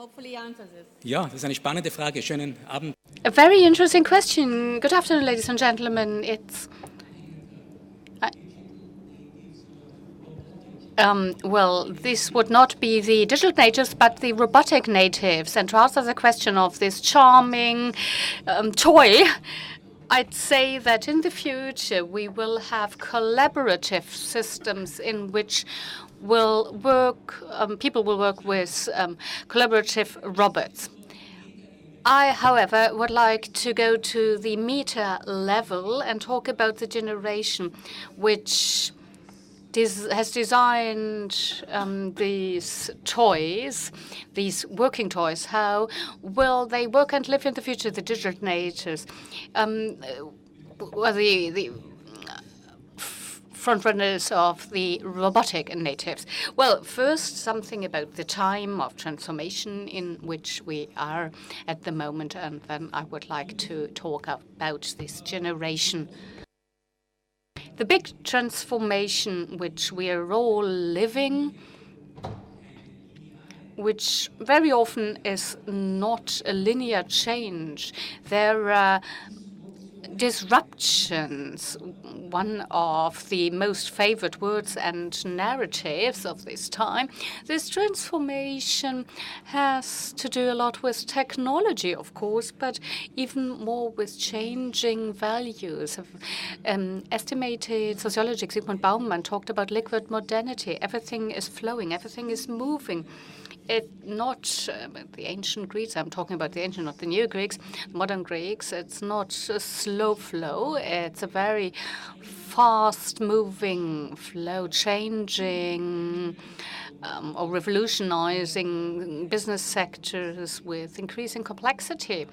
hopefully answers it. Ja, das ist eine spannende Frage. Schönen Abend. A very interesting question. Good afternoon, ladies and gentlemen. Well, this would not be the digital natives, but the robotic natives. And to answer the question of this charming toy, I'd say that in the future we will have collaborative systems in which people will work with collaborative robots. I, however, would like to go to the meta level and talk about the generation which has designed these toys, these working toys. How will they work and live in the future, the digital natives? The frontrunners of the robotic natives. Well, first, something about the time of transformation in which we are at the moment, and then I would like to talk about this generation. The big transformation which we are all living, which very often is not a linear change. There are disruptions. One of the most favored words and narratives of this time. This transformation has to do a lot with technology, of course, but even more with changing values. Estimated sociologist Zygmunt Bauman talked about liquid modernity. Everything is flowing, everything is moving. Not the ancient Greeks, I'm talking about the ancient, not the new Greeks, modern Greeks. It's not a slow flow. It's a very fast-moving flow, changing or revolutionizing business sectors with increasing complexity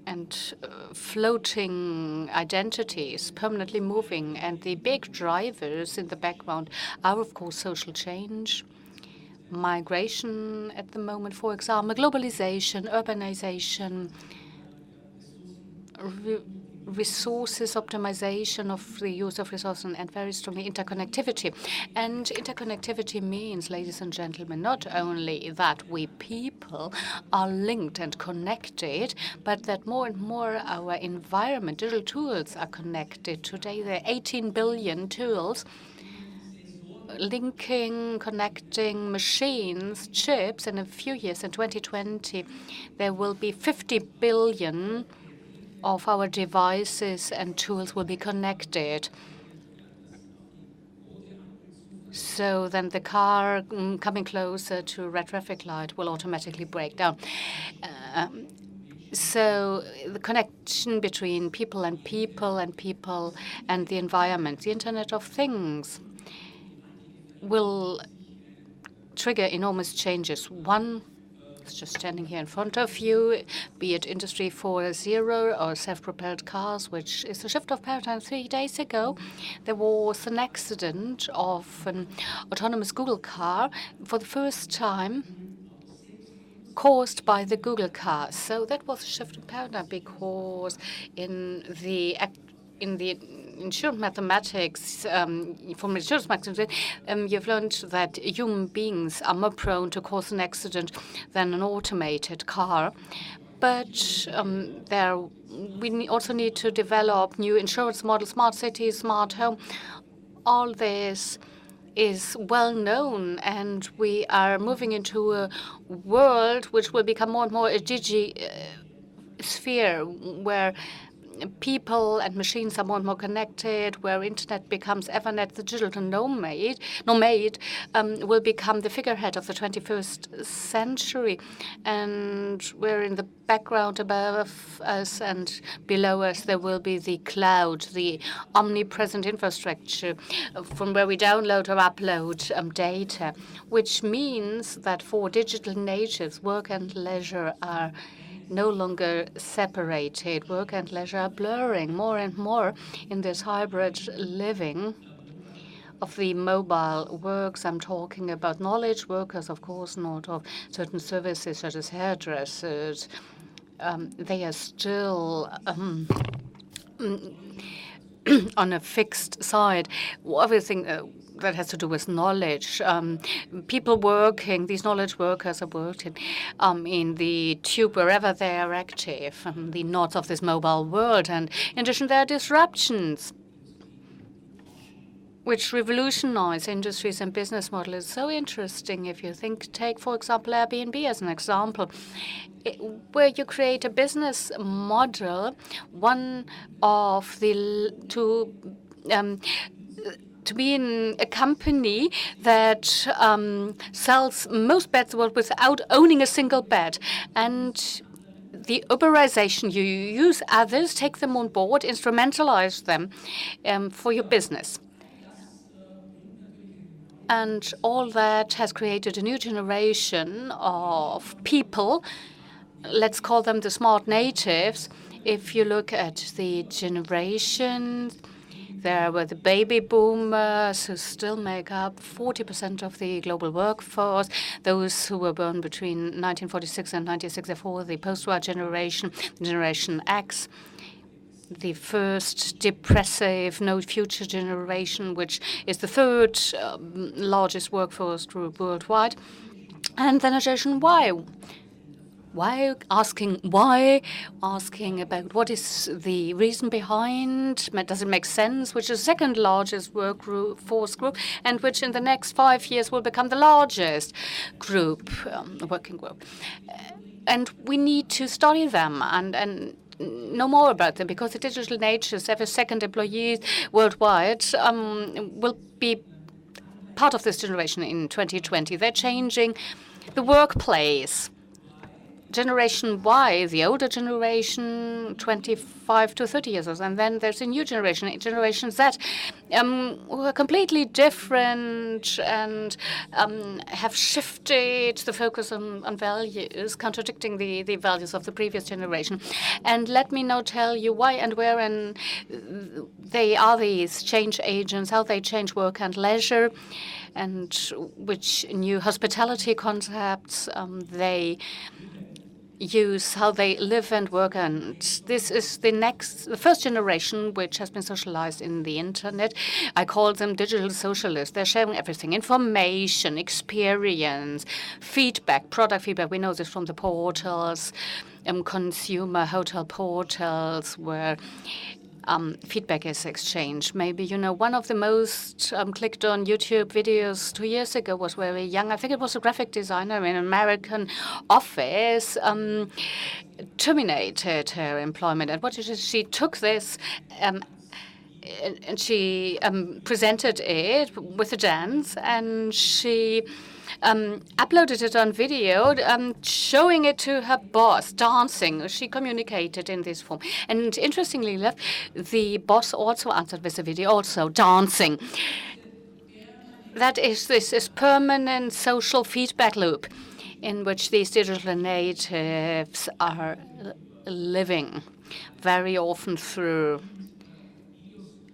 and floating identities, permanently moving. And the big drivers in the background are, of course, social change, migration at the moment, for example, globalization, urbanization, resources optimization of the use of resources, and very strongly interconnectivity. And interconnectivity means, ladies and gentlemen, not only that we people are linked and connected, but that more and more our environment, digital tools are connected. Today there are 18 billion tools linking, connecting machines, chips. In a few years, in 2020, there will be 50 billion of our devices and tools will be connected. So then the car coming closer to a red traffic light will automatically break down. So the connection between people and people and people and the environment, the Internet of Things, will trigger enormous changes. One is just standing here in front of you, be it Industry 4.0 or self-propelled cars, which is a shift of paradigm. 3 days ago, there was an accident of an autonomous Google car for the first time caused by the Google car. So that was a shift in paradigm because in the insurance mathematics, from insurance mathematics, you've learned that human beings are more prone to cause an accident than an automated car. But we also need to develop new insurance models, smart cities, smart home. All this is well known, and we are moving into a world which will become more and more a digi-sphere, where people and machines are more and more connected, where internet becomes Evernet. The digital nomad will become the figurehead of the 21st century. And we're in the background above us and below us, there will be the cloud, the omnipresent infrastructure from where we download or upload data, which means that for digital natives, work and leisure are no longer separated. Work and leisure are blurring more and more in this hybrid living of the mobile works. I'm talking about knowledge workers, of course, not of certain services such as hairdressers. They are still on a fixed side. Everything that has to do with knowledge. People working, these knowledge workers are working in the tube wherever they are active, the nodes of this mobile world. And in addition, there are disruptions which revolutionize industries and business models. It's so interesting if you take, for example, Airbnb as an example, where you create a business model, one of the to be in a company that sells most beds without owning a single bed. And the Uberization, you use others, take them on board, instrumentalize them for your business. And all that has created a new generation of people. Let's call them the smart natives. If you look at the generations, there were the baby boomers who still make up 40% of the global workforce, those who were born between 1946 and 1964, the post-war generation, Generation X, the first depressive, no future generation, which is the third largest workforce group worldwide, and then Generation Y. Why? Asking about what is the reason behind, does it make sense, which is the second largest workforce group, and which in the next 5 years will become the largest group, working group. And we need to study them and know more about them, because the digital natures, every second employee worldwide will be part of this generation in 2020. They're changing the workplace. Generation Y, the older generation, 25 to 30 years old, and then there's a new generation, Generation Z, who are completely different and have shifted the focus on values, contradicting the values of the previous generation. And let me now tell you why and where and they are these change agents, how they change work and leisure, and which new hospitality concepts they use, how they live and work. And this is the first generation which has been socialized in the internet. I call them digital socialists. They're sharing everything: information, experience, feedback, product feedback. We know this from the portals, consumer hotel portals, where feedback is exchanged. Maybe you know one of the most clicked on YouTube videos 2 years ago was very young. I think it was a graphic designer in an American office terminated her employment. And what she took this and she presented it with a dance, and she uploaded it on video, showing it to her boss, dancing. She communicated in this form. And interestingly enough, the boss also answered with a video, also dancing. This is permanent social feedback loop in which these digital natives are living, very often through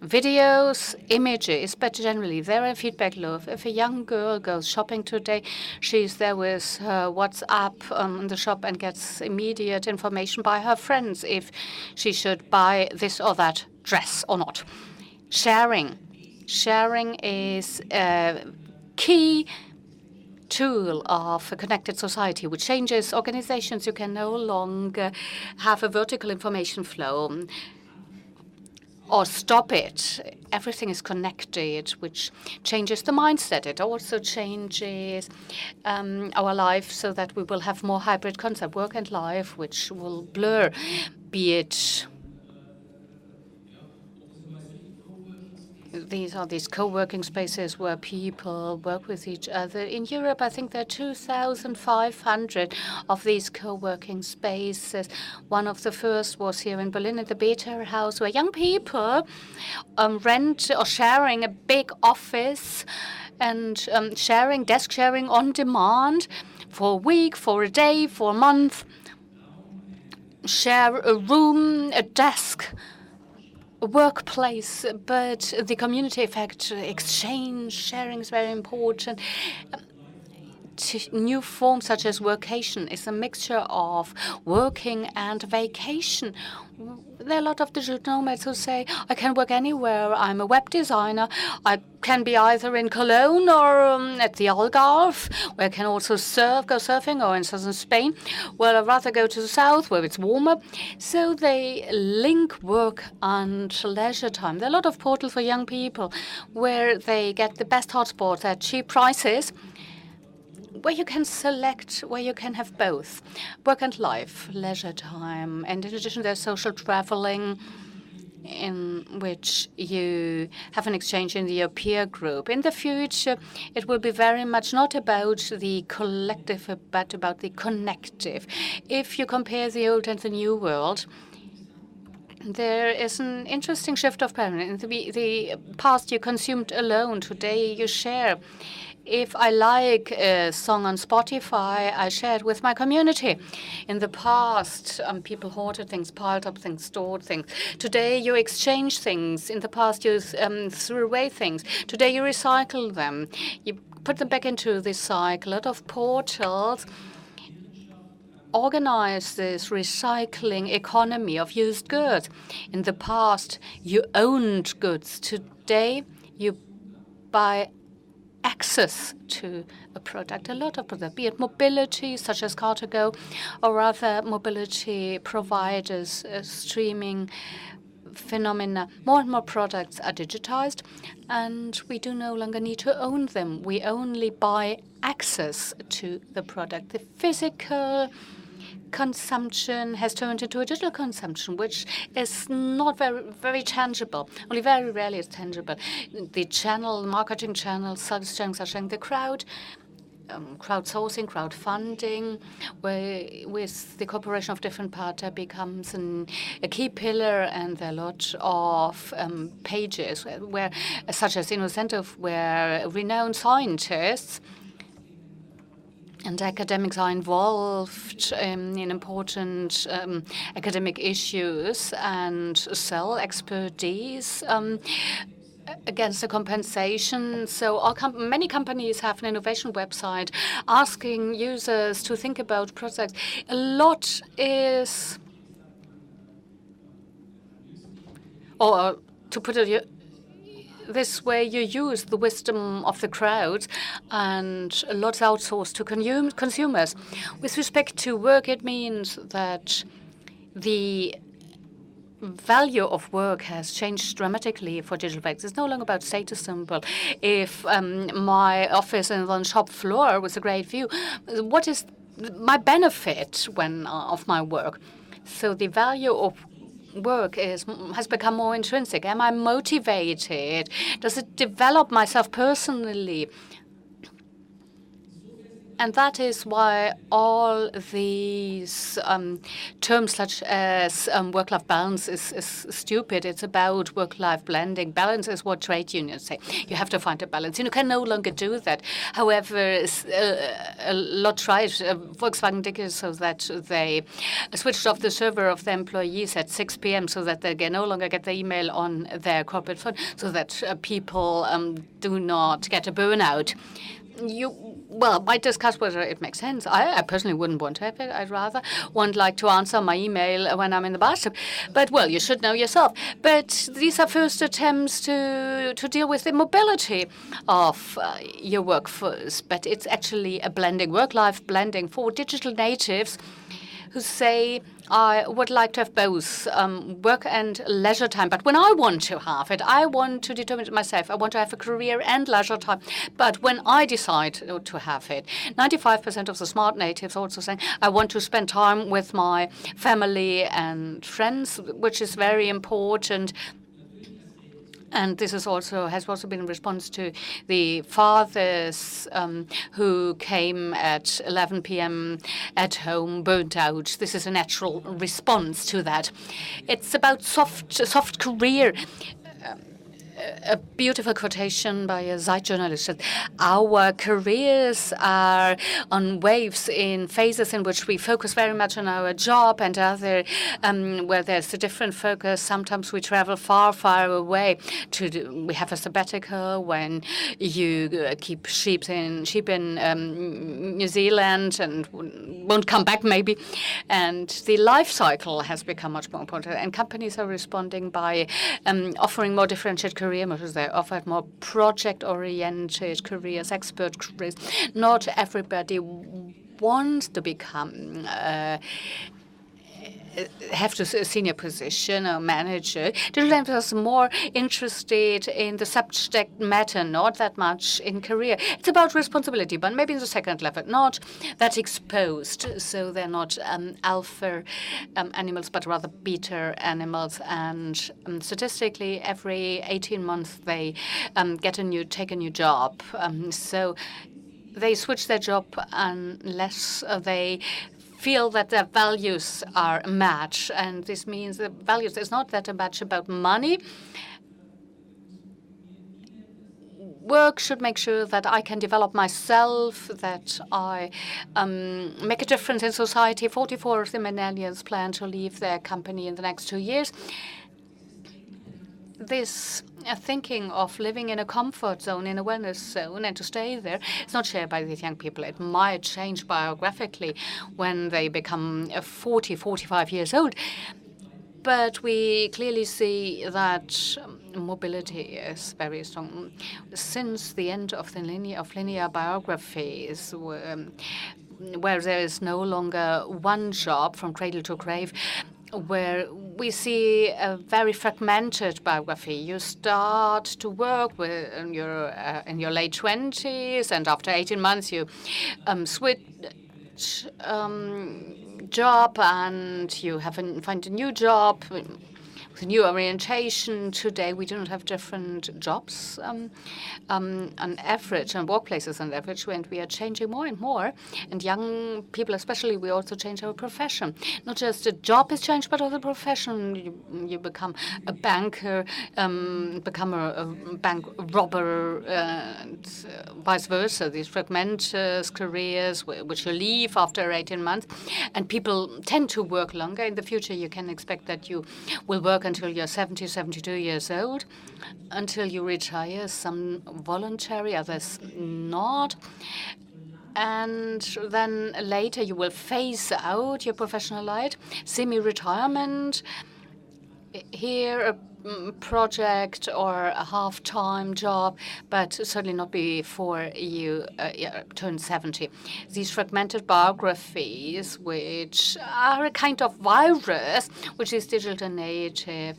videos, images, but generally there are feedback loop. If a young girl goes shopping today, she's there with her WhatsApp in the shop and gets immediate information by her friends if she should buy this or that dress or not. Sharing is a key tool of a connected society, which changes organizations. You can no longer have a vertical information flow or stop it. Everything is connected, which changes the mindset. It also changes our life so that we will have more hybrid concept, work and life, which will blur, be it these co-working spaces where people work with each other. In Europe, I think there are 2,500 of these co-working spaces. One of the first was here in Berlin at the Beta House, where young people rent or sharing a big office and desk sharing on demand for a week, for a day, for a month. Share a room, a desk, a workplace, but the community effect, exchange, sharing is very important. new forms such as workation is a mixture of working and vacation. There are a lot of digital nomads who say, I can work anywhere. I'm a web designer. I can be either in Cologne or at the Algarve, where I can also go surfing, or in southern Spain. Well, I'd rather go to the south, where it's warmer. So they link work and leisure time. There are a lot of portals for young people where they get the best hotspots at cheap prices, where you can select, where you can have both work and life, leisure time. And in addition, there's social traveling, in which you have an exchange in your peer group. In the future, it will be very much not about the collective, but about the connective. If you compare the old and the new world, there is an interesting shift of paradigm. In the past, you consumed alone. Today, you share. If I like a song on Spotify, I share it with my community. In the past, people hoarded things, piled up things, stored things. Today, you exchange things. In the past, you threw away things. Today, you recycle them. You put them back into the cycle. A lot of portals organize this recycling economy of used goods. In the past, you owned goods. Today, you buy access to a product, a lot of products, be it mobility, such as Car2Go, or other mobility providers, streaming phenomena. More and more products are digitized, and we do no longer need to own them. We only buy access to the product. The physical consumption has turned into a digital consumption, which is not very tangible. Only very rarely is tangible. The marketing channels, such as the crowdsourcing, crowdfunding, where with the cooperation of different parties becomes a key pillar, and there are a lot of pages where, such as Innocentive, where renowned scientists and academics are involved in important academic issues and sell expertise against the compensation. So many companies have an innovation website asking users to think about products. A lot is, or to put it this way, you use the wisdom of the crowd, and a lot's outsourced to consumers. With respect to work, it means that the value of work has changed dramatically for digital work. It's no longer about status symbol. If my office is on the shop floor with a great view, what is my benefit of my work? So the value of work has become more intrinsic. Am I motivated? Does it develop myself personally? And that is why all these terms such as work-life balance is stupid. It's about work-life blending. Balance is what trade unions say. You have to find a balance. You can no longer do that. However, a lot tried. Volkswagen did it so that they switched off the server of the employees at 6 p.m. so that they can no longer get the email on their corporate phone, so that people do not get a burnout. Might discuss whether it makes sense. I personally wouldn't want to have it. I'd rather like to answer my email when I'm in the bathtub. But, you should know yourself. But these are first attempts to deal with the mobility of your workforce. But it's actually a blending, work-life blending for digital natives who say, I would like to have both work and leisure time. But when I want to have it, I want to determine it myself. I want to have a career and leisure time. But when I decide to have it, 95% of the smart natives also saying, I want to spend time with my family and friends, which is very important. And this has also been in response to the fathers who came at 11 p.m. at home, burnt out. This is a natural response to that. It's about soft career. a beautiful quotation by a Zeit journalist. Our careers are on waves in phases in which we focus very much on our job, and other where there's a different focus. Sometimes we travel far, far away. We have a sabbatical when you keep sheep in New Zealand and won't come back maybe. And the life cycle has become much more important. And companies are responding by offering more differentiated career models. They offer more project-oriented careers, expert careers. Not everybody wants to become have to a senior position or manager. Digital was more interested in the subject matter, not that much in career. It's about responsibility, but maybe in the second level, not that exposed. So they're not alpha animals, but rather beta animals. And statistically, every 18 months they take a new job. So they switch their job unless they feel that their values are a match. And this means the values is not that much about money. Work should make sure that I can develop myself, that I make a difference in society. 44 of the millennials plan to leave their company in the next 2 years. This thinking of living in a comfort zone, in a wellness zone, and to stay there, it's not shared by these young people. It might change biographically when they become 40, 45 years old. But we clearly see that mobility is very strong. Since the end of the linear biographies, where there is no longer one job from cradle to grave, where we see a very fragmented biography. You start to work in your late 20s, and after 18 months you switch job, and you find a new job with a new orientation. Today we do not have different jobs on average, and workplaces on average, and we are changing more and more. And young people especially, we also change our profession. Not just the job is changed, but also the profession. You become a banker, become a bank robber, and vice versa. These fragmented careers which you leave after 18 months, and people tend to work longer. In the future, you can expect that you will work until you're 70, 72 years old, until you retire, some voluntary, others not. And then later you will phase out your professional life, semi-retirement, here a project or a half-time job, but certainly not before you turn 70. These fragmented biographies, which are a kind of virus, which is digital native,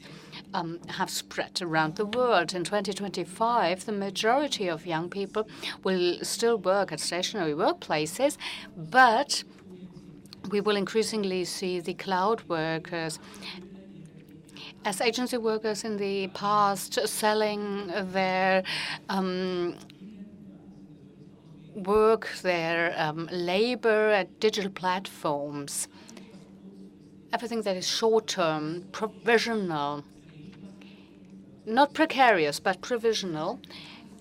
have spread around the world. In 2025, the majority of young people will still work at stationary workplaces, but we will increasingly see the cloud workers as agency workers in the past, selling their work, their labor at digital platforms. Everything that is short-term, provisional, not precarious, but provisional,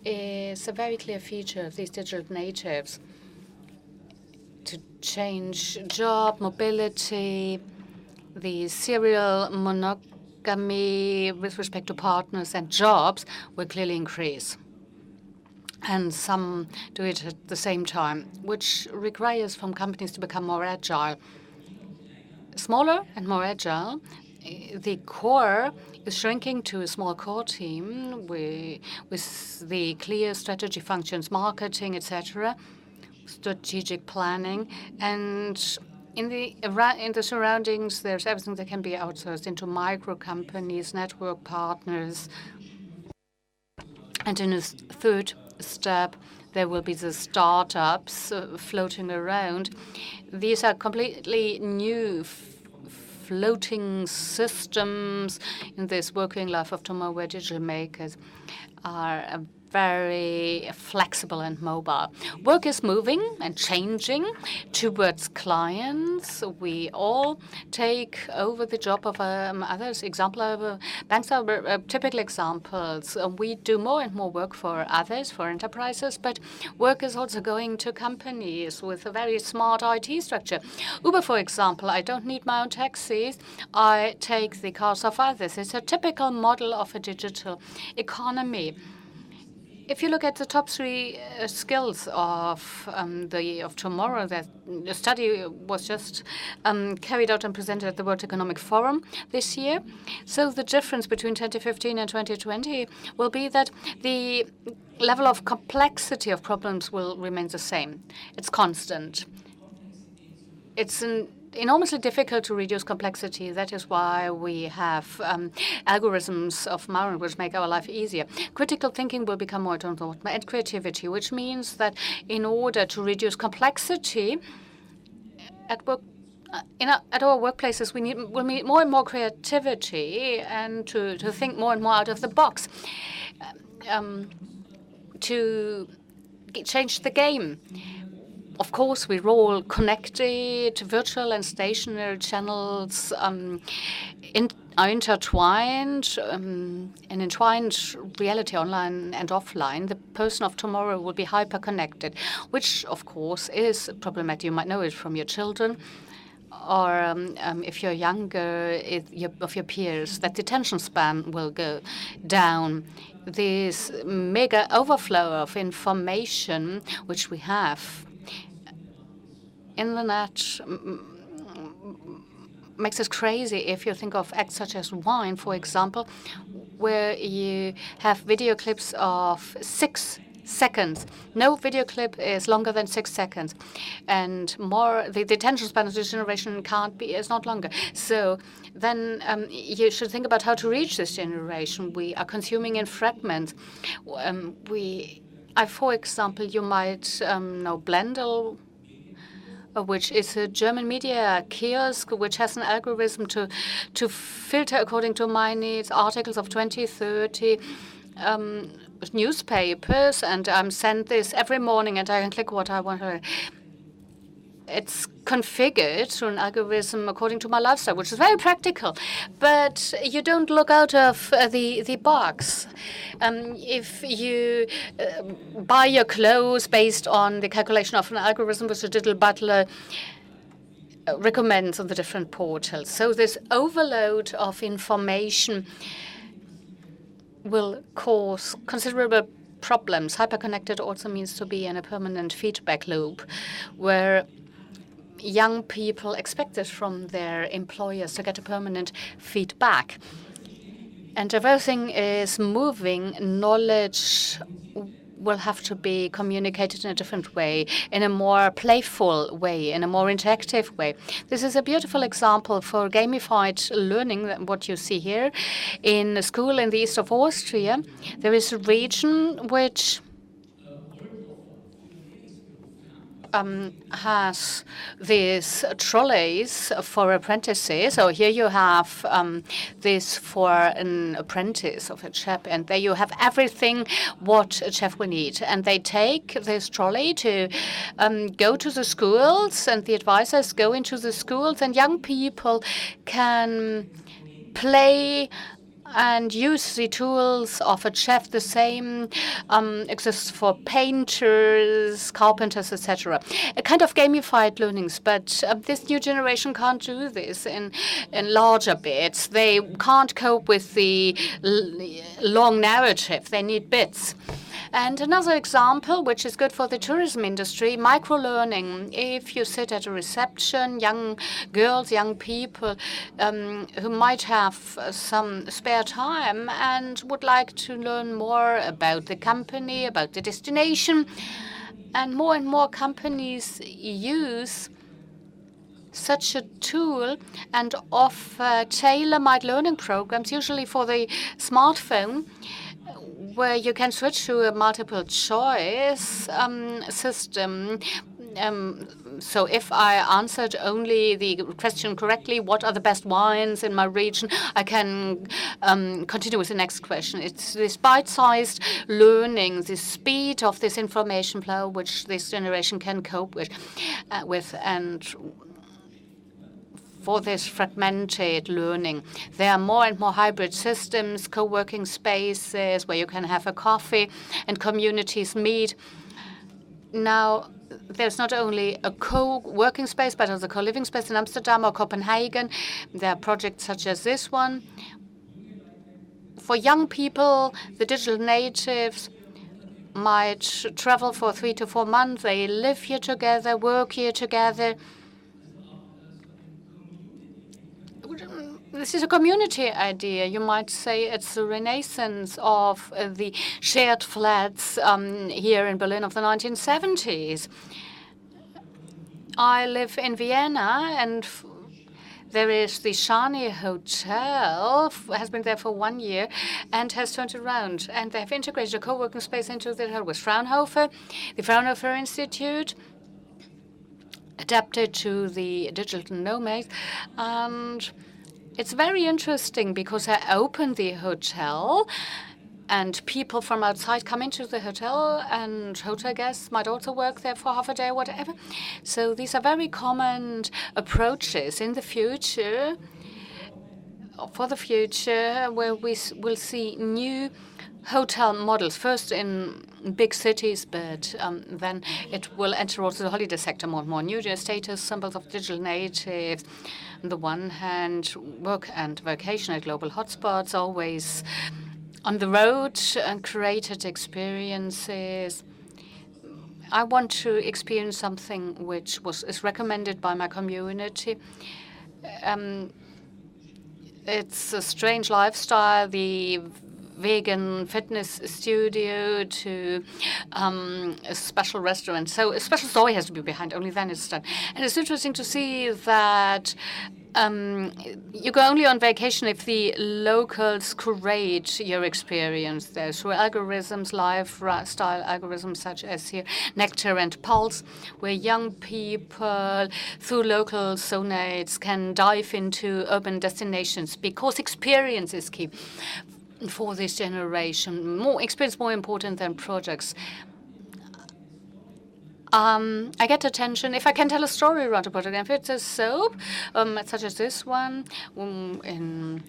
is a very clear feature of these digital natives. To change job, mobility, the serial monogamy with respect to partners and jobs will clearly increase. And some do it at the same time, which requires from companies to become more agile. Smaller and more agile, the core is shrinking to a small core team with the clear strategy functions, marketing, etc., strategic planning, and in the surroundings, there's everything that can be outsourced into micro companies, network partners. And in a third step, there will be the startups floating around. These are completely new floating systems in this working life of tomorrow, where digital makers are very flexible and mobile. Work is moving and changing towards clients. We all take over the job of others. Banks are typical examples. We do more and more work for others, for enterprises, but work is also going to companies with a very smart IT structure. Uber, for example, I don't need my own taxis. I take the cars of others. It's a typical model of a digital economy. If you look at the top three skills of tomorrow, that the study was just carried out and presented at the World Economic Forum this year. So the difference between 2015 and 2020 will be that the level of complexity of problems will remain the same. It's constant. It's enormously difficult to reduce complexity. That is why we have algorithms of Maurer, which make our life easier. Critical thinking will become more important, and creativity, which means that in order to reduce complexity at work, at our workplaces, we'll need more and more creativity and to think more and more out of the box, to change the game. Of course, we're all connected. Virtual and stationary channels are intertwined, an entwined reality online and offline. The person of tomorrow will be hyper-connected, which, of course, is problematic. You might know it from your children, or if you're younger, of your peers, that the attention span will go down. This mega overflow of information which we have Internet makes it crazy if you think of acts such as wine, for example, where you have video clips of 6 seconds. No video clip is longer than 6 seconds, and more the attention span of this generation is not longer. So then you should think about how to reach this generation. We are consuming in fragments. For example, you might know Blendel, which is a German media kiosk, which has an algorithm to filter according to my needs articles of 20, 30 newspapers, and I'm sent this every morning, and I can click what I want. It's configured through an algorithm according to my lifestyle, which is very practical. But you don't look out of the box. If you buy your clothes based on the calculation of an algorithm which a digital butler recommends on the different portals. So this overload of information will cause considerable problems. Hyperconnected also means to be in a permanent feedback loop where young people expect this from their employers to get a permanent feedback. And if everything is moving, knowledge will have to be communicated in a different way, in a more playful way, in a more interactive way. This is a beautiful example for gamified learning, what you see here. In a school in the east of Austria, there is a region which has these trolleys for apprentices. So here you have this for an apprentice of a chef, and there you have everything what a chef will need. And they take this trolley to go to the schools, and the advisors go into the schools, and young people can play and use the tools of a chef. The same exists for painters, carpenters, etc. A kind of gamified learnings, but this new generation can't do this in larger bits. They can't cope with the long narrative. They need bits. And another example, which is good for the tourism industry, micro-learning. If you sit at a reception, young girls, young people who might have some spare time and would like to learn more about the company, about the destination, and more companies use such a tool and offer tailor-made learning programs, usually for the smartphone, where you can switch to a multiple choice system So if I answered only the question correctly, what are the best wines in my region, I can continue with the next question. It's this bite-sized learning, the speed of this information flow, which this generation can cope with, and for this fragmented learning. There are more and more hybrid systems, co-working spaces where you can have a coffee and communities meet. Now, there's not only a co-working space, but also a co-living space in Amsterdam or Copenhagen. There are projects such as this one. For young people, the digital natives might travel for 3 to 4 months. They live here together, work here together. This is a community idea. You might say it's the renaissance of the shared flats here in Berlin of the 1970s. I live in Vienna, and there is the Shani Hotel, has been there for 1 year, and has turned around. And they have integrated a co-working space into the hotel with Fraunhofer, the Fraunhofer Institute, adapted to the digital nomads. And it's very interesting because I opened the hotel and people from outside come into the hotel, and hotel guests might also work there for half a day or whatever. So these are very common approaches in the future, for the future, where we will see new hotel models, first in big cities, but then it will enter also the holiday sector more and more. New status symbols of digital natives. On the one hand, work and vocation at global hotspots, always on the road, and created experiences. I want to experience something which is recommended by my community. It's a strange lifestyle, the vegan fitness studio to a special restaurant. So a special story has to be behind, only then it's done. And it's interesting to see that you go only on vacation if the locals curate your experience there through algorithms, lifestyle algorithms such as here, Connecte and Pulse, where young people through local zonates can dive into urban destinations because experience is key for this generation. More experience, more important than projects. I get attention if I can tell a story around a project. If it's a soap, such as this one, in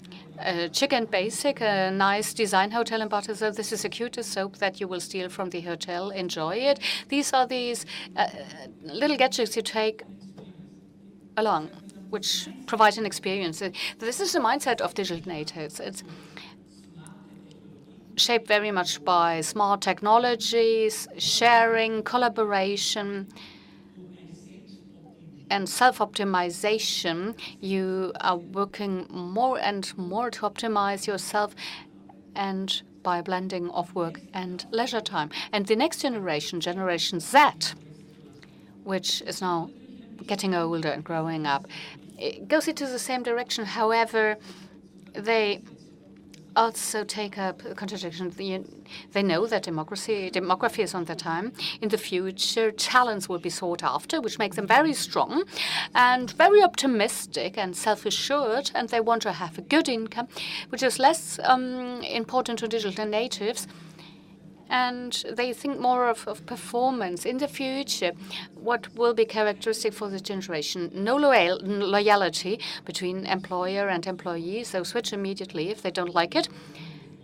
Chicken Basic, a nice design hotel in Barcelona. This is the cutest soap that you will steal from the hotel. Enjoy it. These are these little gadgets you take along, which provide an experience. This is the mindset of digital natives. It's shaped very much by smart technologies, sharing, collaboration, and self-optimization. You are working more and more to optimize yourself, and by a blending of work and leisure time. And the next generation, Generation Z, which is now getting older and growing up, it goes into the same direction. However, they also take up contradiction. They know that demography is on their time. In the future, talents will be sought after, which makes them very strong and very optimistic and self-assured, and they want to have a good income, which is less important to digital natives. And they think more of performance in the future. What will be characteristic for this generation? No loyalty between employer and employee, so switch immediately if they don't like it.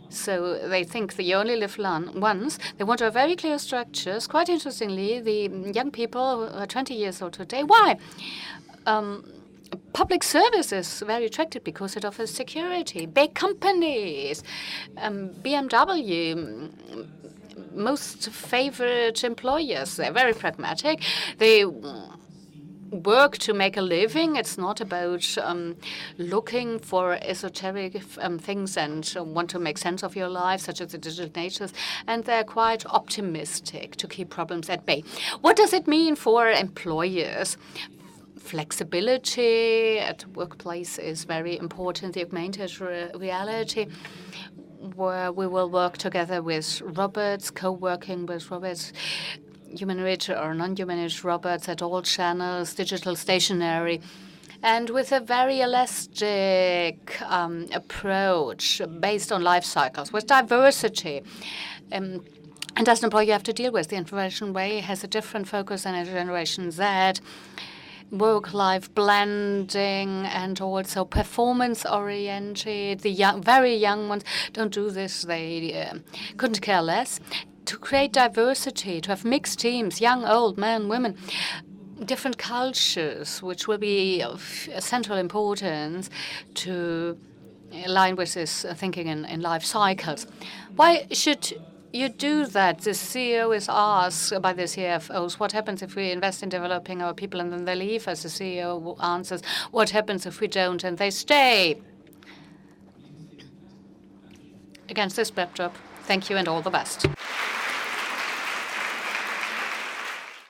So they think they only live once. They want to have very clear structures. Quite interestingly, the young people who are 20 years old today, why? Public service is very attractive because it offers security. Big companies, BMW, most favorite employers. They're very pragmatic. They work to make a living. It's not about looking for esoteric things and want to make sense of your life, such as the digital natives. And they're quite optimistic to keep problems at bay. What does it mean for employers? Flexibility at workplace is very important. The augmented reality, where we will work together with robots, co-working with robots. humanoid or non-humanoid robots at all channels, digital stationery, and with a very elastic approach based on life cycles, with diversity. And as an employee, you have to deal with. The Information Way has a different focus than a Generation Z. Work-life blending and also performance-oriented. The very young ones don't do this. They couldn't care less. To create diversity, to have mixed teams, young, old, men, women, different cultures, which will be of central importance to align with this thinking in life cycles. Why should you do that? The CEO is asked by the CFOs, what happens if we invest in developing our people and then they leave us? The CEO answers, what happens if we don't and they stay? Against this backdrop, thank you and all the best.